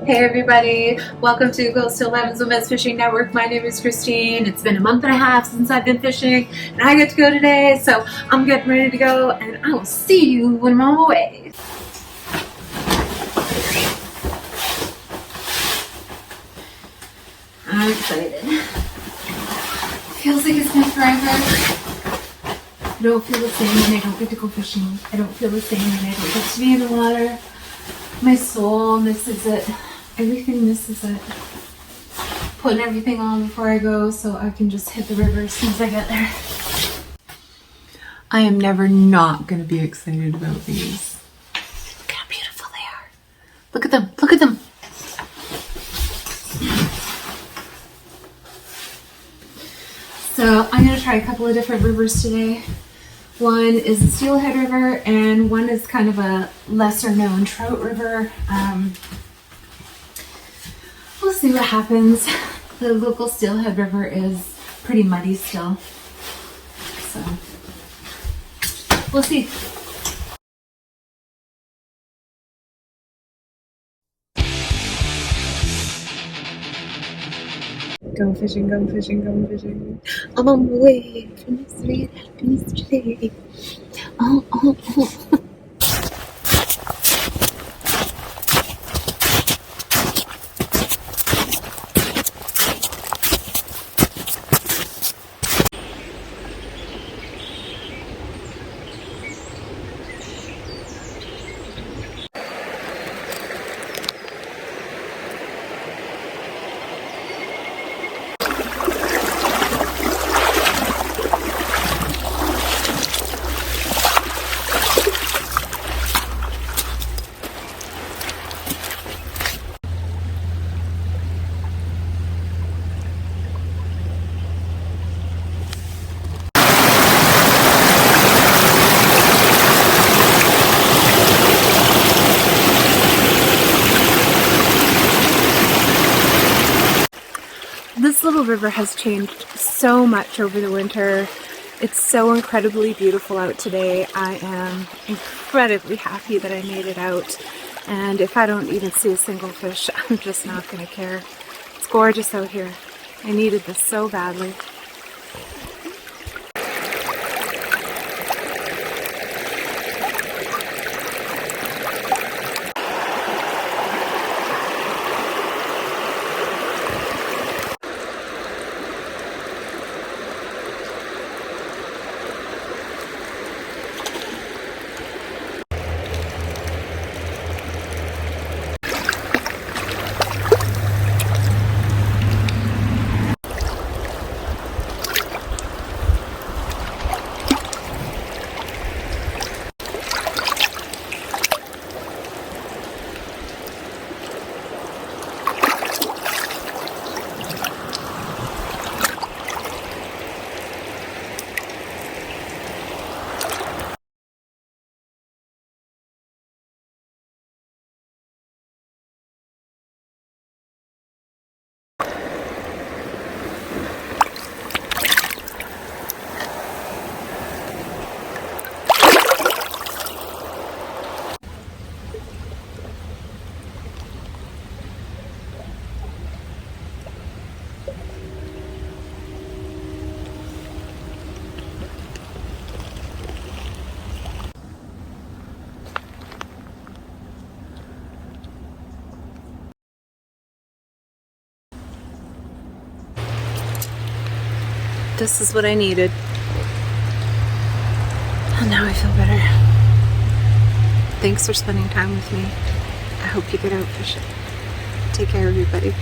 Hey everybody, welcome to Coastal 11's Women's Fishing Network. My name is Christine. It's been a month and a half since I've been fishing and I get to go today, so I'm getting ready to go and I will see you when I'm on my way. I'm excited. Feels like it's been forever. I don't feel the same when I don't get to go fishing. I don't feel the same when I don't get to be in the water. My soul misses it. Everything misses it. Putting everything on before I go so I can just hit the river as soon as I get there. I am never not going to be excited about these. Look how beautiful they are. Look at them. Look at them. So I'm going to try a couple of different rivers today. One is the Steelhead River and one is kind of a lesser known trout river. We'll see what happens. The local Steelhead River is pretty muddy still, so we'll see. Go fishing, go fishing, go fishing. I'm on my way from yesterday. It happened yesterday. Oh. This little river has changed so much over the winter. It's so incredibly beautiful out today. I am incredibly happy that I made it out. And if I don't even see a single fish, I'm just not going to care. It's gorgeous out here. I needed this so badly. This is what I needed. And now I feel better. Thanks for spending time with me. I hope you get out fishing. Take care, everybody.